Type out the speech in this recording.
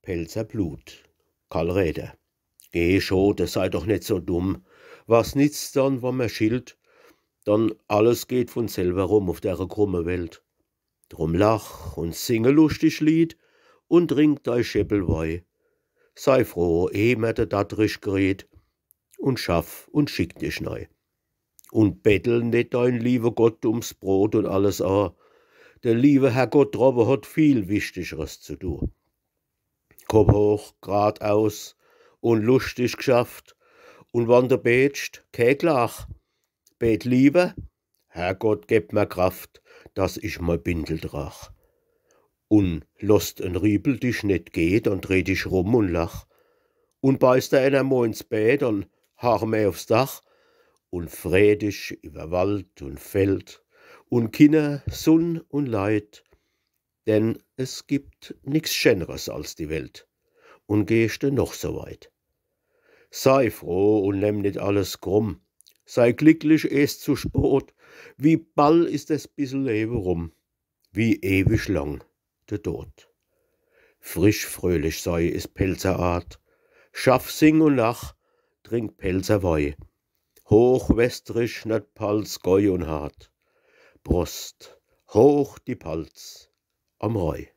Pelzer Blut. Karl Räder. Geh Schote, sei doch nicht so dumm. Was nützt's dann, wenn man schilt? Dann alles geht von selber rum auf der krumme Welt. Drum lach und singe lustig Lied und trink dei Schäppelweih. Sei froh, mir der Dattrich gerät und schaff und schick dich neu. Und bettel nicht dein lieber Gott ums Brot und alles a. Der liebe Herrgott drobe hat viel Wichtigeres zu tun. Kopf hoch, geradeaus und lustig geschafft. Und wann du betst, kei Klach. Bet lieber, Herrgott geb mir Kraft, dass ich mal Bindel trag. Und lost en Riebel dich net geht, dann dreh dich rum und lach. Und beißt einer mo ins Bett, dann haar mehr aufs Dach. Und freu dich über Wald und Feld und Kinder, Sonn und Leid. Denn es gibt nix Schöneres als die Welt. Und gehst du noch so weit. Sei froh und nimm nicht alles krumm. Sei glücklich erst zu spät. Wie bald ist das bissel Leben rum. Wie ewig lang der Tod. Frisch fröhlich sei is Pelzer Art. Schaff, sing und lach, trink Pelzer Weih. Hoch westrich net Palz geu und hart. Brust, hoch die Palz am Reu.